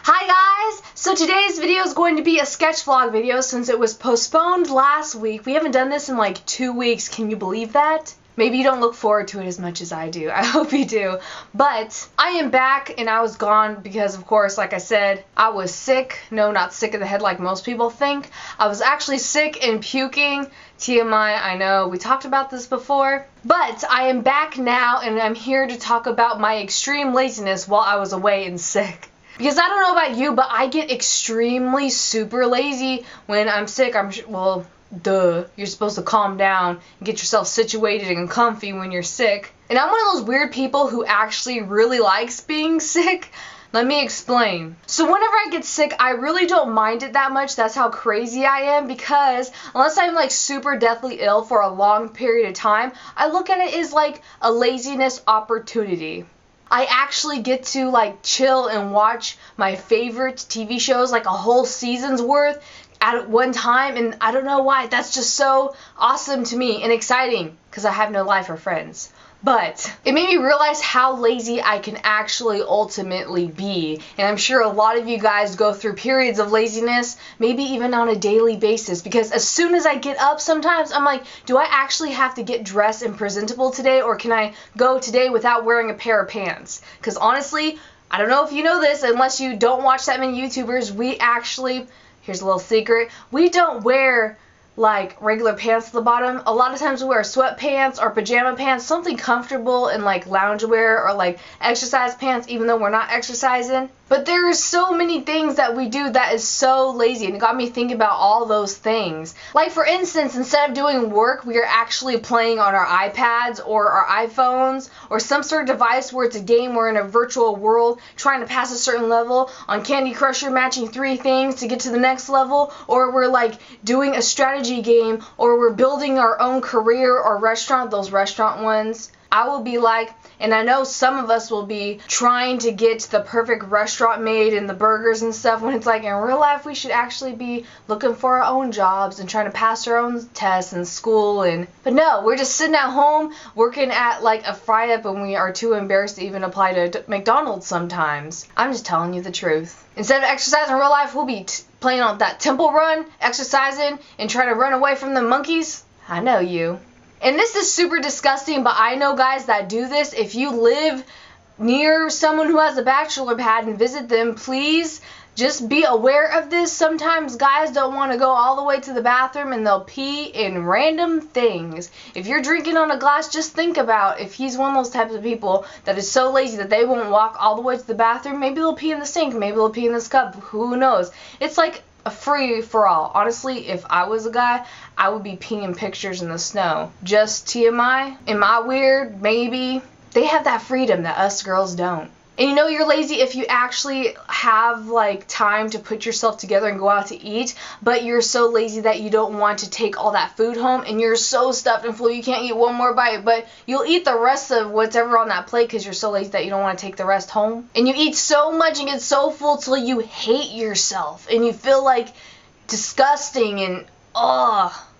Hi guys! So today's video is going to be a sketch vlog video since it was postponed last week. We haven't done this in like 2 weeks. Can you believe that? Maybe you don't look forward to it as much as I do. I hope you do. But I am back and I was gone because, of course, like I said, I was sick. No, not sick in the head like most people think. I was actually sick and puking. TMI, I know, we talked about this before. But I am back now and I'm here to talk about my extreme laziness while I was away and sick. Because I don't know about you, but I get extremely super lazy when I'm sick. Well, duh. You're supposed to calm down and get yourself situated and comfy when you're sick. And I'm one of those weird people who actually really likes being sick. Let me explain. So whenever I get sick, I really don't mind it that much. That's how crazy I am, because unless I'm like super deathly ill for a long period of time, I look at it as like a laziness opportunity. I actually get to like chill and watch my favorite TV shows, like a whole season's worth at one time, and I don't know why. That's just so awesome to me and exciting because I have no life or friends. But it made me realize how lazy I can actually ultimately be. And I'm sure a lot of you guys go through periods of laziness, maybe even on a daily basis. Because as soon as I get up sometimes, I'm like, do I actually have to get dressed and presentable today? Or can I go today without wearing a pair of pants? Because honestly, I don't know if you know this, unless you don't watch that many YouTubers, we actually, here's a little secret, we don't wear like regular pants at the bottom. A lot of times we wear sweatpants or pajama pants, something comfortable and like loungewear or like exercise pants, even though we're not exercising. But there are so many things that we do that is so lazy, and it got me thinking about all those things. Like for instance, instead of doing work, we are actually playing on our iPads or our iPhones or some sort of device where it's a game, we're in a virtual world trying to pass a certain level. On Candy Crush, you're matching 3 things to get to the next level, or we're like doing a strategy game, or we're building our own career or restaurant, those restaurant ones. I will be like, and I know some of us will be trying to get the perfect restaurant made and the burgers and stuff, when it's like in real life we should actually be looking for our own jobs and trying to pass our own tests in school. But no, we're just sitting at home working at like a fry up, and we are too embarrassed to even apply to McDonald's sometimes. I'm just telling you the truth. Instead of exercising in real life, we'll be playing on that temple run, exercising, and trying to run away from the monkeys. I know you. And this is super disgusting, but I know guys that do this. If you live near someone who has a bachelor pad and visit them, please just be aware of this. Sometimes guys don't want to go all the way to the bathroom and they'll pee in random things. If you're drinking on a glass, just think about if he's one of those types of people that is so lazy that they won't walk all the way to the bathroom. Maybe they'll pee in the sink, maybe they'll pee in this cup, who knows. It's like a free-for-all. Honestly, if I was a guy, I would be peeing pictures in the snow. Just TMI. Am I weird? Maybe. They have that freedom that us girls don't. And you know you're lazy if you actually have like time to put yourself together and go out to eat, but you're so lazy that you don't want to take all that food home, and you're so stuffed and full you can't eat one more bite, but you'll eat the rest of whatever on that plate because you're so lazy that you don't want to take the rest home. And you eat so much and get so full till you hate yourself and you feel like disgusting and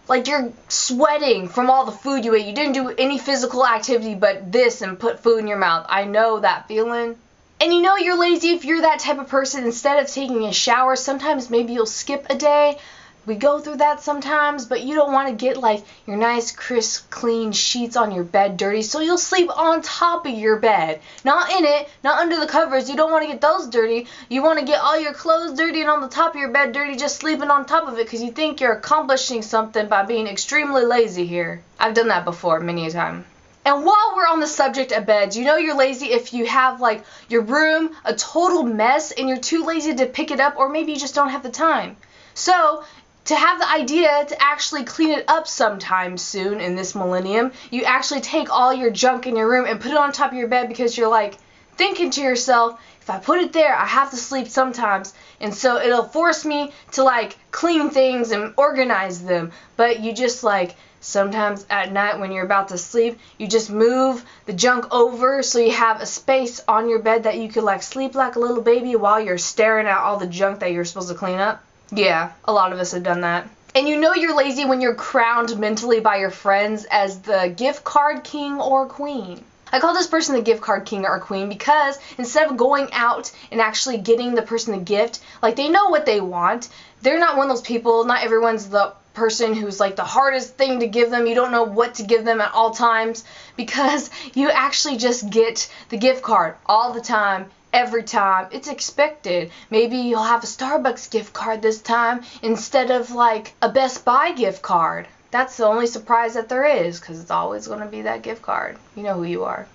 like you're sweating from all the food you ate. You didn't do any physical activity but this and put food in your mouth. I know that feeling. And you know you're lazy if you're that type of person. Instead of taking a shower, sometimes maybe you'll skip a day. We go through that sometimes, but you don't want to get like your nice crisp clean sheets on your bed dirty, so you'll sleep on top of your bed, not in it, not under the covers. You don't want to get those dirty. You want to get all your clothes dirty and on the top of your bed dirty, just sleeping on top of it because you think you're accomplishing something by being extremely lazy here. I've done that before many a time. And while we're on the subject of beds, you know you're lazy if you have like your room a total mess and you're too lazy to pick it up, or maybe you just don't have the time. So to have the idea to actually clean it up sometime soon in this millennium, you actually take all your junk in your room and put it on top of your bed because you're like thinking to yourself, if I put it there, I have to sleep sometimes, and so it'll force me to like clean things and organize them. But you just like sometimes at night when you're about to sleep, you just move the junk over so you have a space on your bed that you could like sleep like a little baby while you're staring at all the junk that you're supposed to clean up. Yeah, a lot of us have done that. And you know you're lazy when you're crowned mentally by your friends as the gift card king or queen. I call this person the gift card king or queen because instead of going out and actually getting the person the gift, like they know what they want. They're not one of those people, not everyone's the person who's like the hardest thing to give them. You don't know what to give them at all times because you actually just get the gift card all the time. Every time. It's expected. Maybe you'll have a Starbucks gift card this time instead of like a Best Buy gift card. That's the only surprise that there is because it's always going to be that gift card. You know who you are.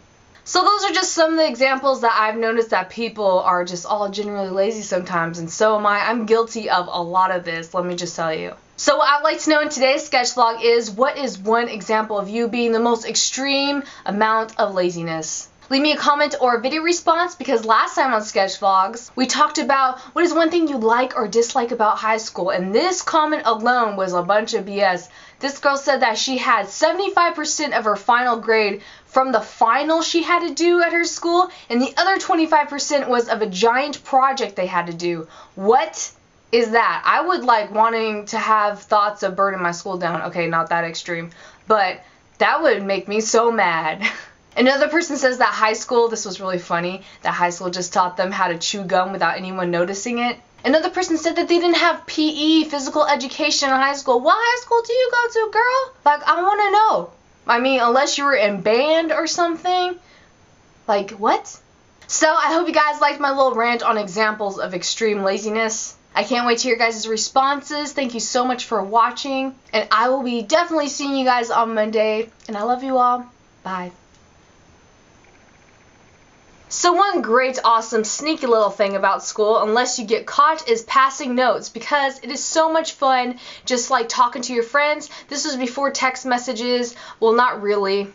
So those are just some of the examples that I've noticed that people are just all generally lazy sometimes, and so am I. I'm guilty of a lot of this, let me just tell you. So what I'd like to know in today's sketch vlog is, what is one example of you being the most extreme amount of laziness? Leave me a comment or a video response because last time on sketch vlogs we talked about what is one thing you like or dislike about high school, and this comment alone was a bunch of BS. This girl said that she had 75% of her final grade from the final she had to do at her school, and the other 25% was of a giant project they had to do. What is that? I would like wanting to have thoughts of burning my school down. Okay, not that extreme, but that would make me so mad. Another person says that high school, this was really funny, that high school just taught them how to chew gum without anyone noticing it. Another person said that they didn't have PE, physical education in high school. What high school do you go to, girl? Like, I want to know. I mean, unless you were in band or something. Like, what? So, I hope you guys liked my little rant on examples of extreme laziness. I can't wait to hear your guys' responses. Thank you so much for watching. And I will be definitely seeing you guys on Monday. And I love you all. Bye. So one great, awesome, sneaky little thing about school, unless you get caught, is passing notes, because it is so much fun just like talking to your friends. This was before text messages. Well, not really.